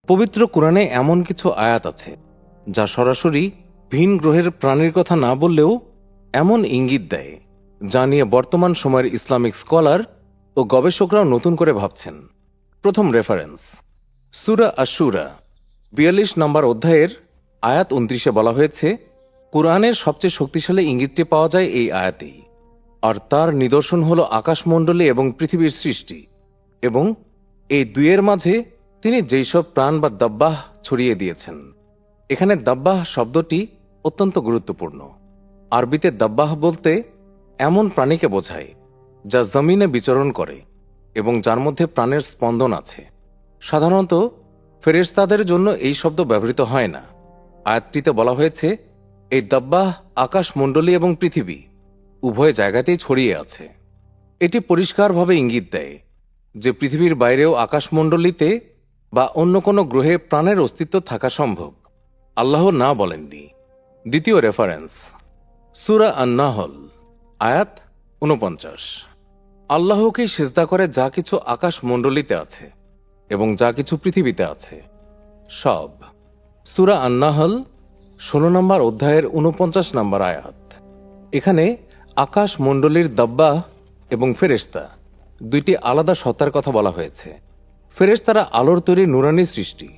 পবিত্র কোরআনে এমন কিছু আয়াত আছে যা সরাসরি ভিন গ্রহের প্রাণীর কথা না বললেও এমন ইঙ্গিত দেয় যা নিয়ে বর্তমান সময়ের ইসলামিক স্কলার ও গবেষকরাও নতুন করে ভাবছেন। প্রথম রেফারেন্স সূরা আশ-শুরা ৪২ নম্বর অধ্যায়ের আয়াত ২৯-এ বলা হয়েছে, কোরআনের সবচেয়ে শক্তিশালী ইঙ্গিতটি পাওয়া যায় এই আয়াতেই, আর তার নিদর্শন হল আকাশমণ্ডলী এবং পৃথিবীর সৃষ্টি, এবং এই দুইয়ের মাঝে তিনি যেই সব প্রাণ বা দাব্বাহ ছড়িয়ে দিয়েছেন। এখানে দাব্বাহ শব্দটি অত্যন্ত গুরুত্বপূর্ণ। আরবিতে দাব্বাহ বলতে এমন প্রাণীকে বোঝায় যা জমিনে বিচরণ করে এবং যার মধ্যে প্রাণের স্পন্দন আছে। সাধারণত ফেরেশতাদের জন্য এই শব্দ ব্যবহৃত হয় না। আয়াতটিতে বলা হয়েছে এই দাব্বাহ আকাশমণ্ডলী এবং পৃথিবী উভয় জায়গাতেই ছড়িয়ে আছে। এটি পরিষ্কারভাবে ইঙ্গিত দেয় যে পৃথিবীর বাইরেও আকাশমণ্ডলীতে বা অন্য কোনো গ্রহে প্রাণের অস্তিত্ব থাকা সম্ভব। আল্লাহ না বলেননি। দ্বিতীয় রেফারেন্স সূরা আন-নাহল আয়াত ৪৯। আল্লাহকেই সিজদা করে যা কিছু আকাশমণ্ডলীতে আছে এবং যা কিছু পৃথিবীতে আছে সব। সূরা আন-নাহল ১৬ নম্বর অধ্যায়ের ৪৯ নম্বর আয়াত। এখানে আকাশমণ্ডলীর দাব্বাহ এবং ফেরেশতা দুইটি আলাদা সত্তার কথা বলা হয়েছে। ফেরেশতারা আলোর তৈরি নুরানি সৃষ্টি,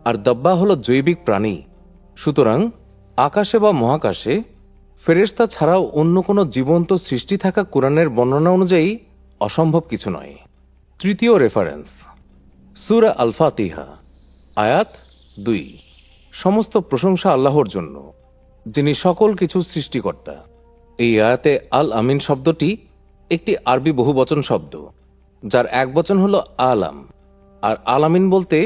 আর দাব্বাহ হল জৈবিক প্রাণী। সুতরাং আকাশে বা মহাকাশে ফেরেশতা ছাড়াও অন্য কোনো জীবন্ত সৃষ্টি থাকা কোরআনের বর্ণনা অনুযায়ী অসম্ভব কিছু নয়। তৃতীয় রেফারেন্স সূরা আল-ফাতিহা আয়াত ২। সমস্ত প্রশংসা আল্লাহর জন্য, যিনি সকল কিছু সৃষ্টিকর্তা। এই আয়াতে আল আমিন শব্দটি একটি আরবি বহুবচন শব্দ, যার এক বচন হল আলাম, আর আলামিন বলতে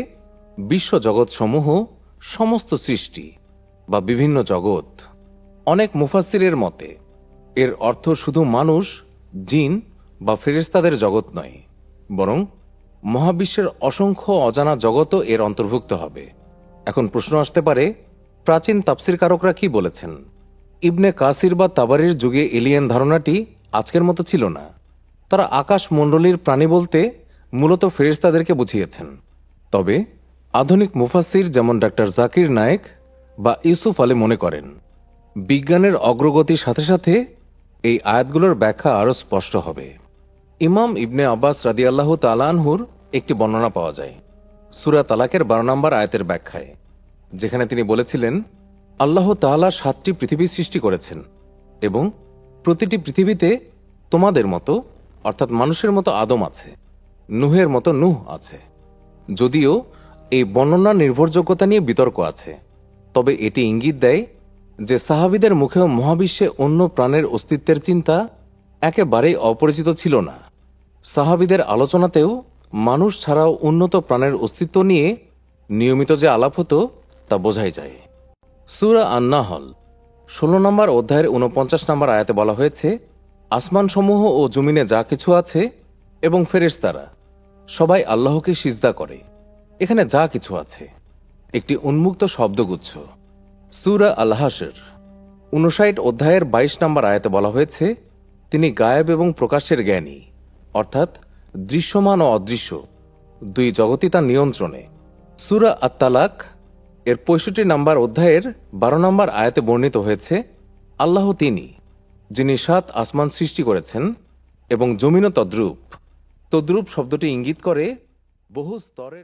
বিশ্ব জগৎসমূহ, সমস্ত সৃষ্টি বা বিভিন্ন জগৎ। অনেক মুফাসসিরের মতে এর অর্থ শুধু মানুষ, জিন বা ফেরেশতাদের জগৎ নয়, বরং মহাবিশ্বের অসংখ্য অজানা জগতও এর অন্তর্ভুক্ত হবে। এখন প্রশ্ন আসতে পারে, প্রাচীন তাফসীরকারকরা কি বলেছেন? ইবনে কাসির বা তাবারির যুগে এলিয়েন ধারণাটি আজকের মতো ছিল না। তারা আকাশমণ্ডলীর প্রাণী বলতে মূলত ফেরেশতাদেরকে বুঝিয়েছেন। তবে আধুনিক মুফাসসির যেমন ডাক্তার জাকির নায়েক বা ইউসুফ আলী মনে করেন, বিজ্ঞানের অগ্রগতির সাথে সাথে এই আয়াতগুলোর ব্যাখ্যা আরও স্পষ্ট হবে। ইমাম ইবনে আব্বাস রাদিয়াল্লাহু তাআলা আনহুর একটি বর্ণনা পাওয়া যায় সূরা তালাকের ১২ নম্বর আয়াতের ব্যাখ্যায়, যেখানে তিনি বলেছিলেন, আল্লাহ তাআলা ৭টি পৃথিবী সৃষ্টি করেছেন এবং প্রতিটি পৃথিবীতে তোমাদের মতো অর্থাৎ মানুষের মতো আদম আছে, নুহের মতো নুহ আছে। যদিও এই বর্ণনা নির্ভরযোগ্যতা নিয়ে বিতর্ক আছে, তবে এটি ইঙ্গিত দেয় যে সাহাবীদের মুখেও মহাবিশ্বে অন্য প্রাণের অস্তিত্বের চিন্তা একেবারেই অপরিচিত ছিল না। সাহাবীদের আলোচনাতেও মানুষ ছাড়াও উন্নত প্রাণের অস্তিত্ব নিয়ে নিয়মিত যে আলাপ হতো তা বোঝাই যায়। সূরা আন-নাহল ১৬ নম্বর অধ্যায়ের ৪৯ নম্বর আয়াতে বলা হয়েছে, আসমানসমূহ ও জমিনে যা কিছু আছে এবং ফেরেশতারা সবাই আল্লাহকে সিজদা করে। এখানে যা কিছু আছে একটি উন্মুক্ত শব্দগুচ্ছ। সূরা আল-হাশর ৫৯ অধ্যায়ের ২২ নম্বর আয়াতে বলা হয়েছে, তিনি গায়েব এবং প্রকাশের জ্ঞানী, অর্থাৎ দৃশ্যমান ও অদৃশ্য দুই জগতই তার নিয়ন্ত্রণে। সূরা আত-তালাক এর ৬৫ নম্বর অধ্যায়ের ১২ নম্বর আয়াতে বর্ণিত হয়েছে, আল্লাহ তিনি, যিনি ৭ আসমান সৃষ্টি করেছেন এবং জমিনও তদ্রূপ। তদ্রূপ শব্দটি ইঙ্গিত করে বহু স্তরের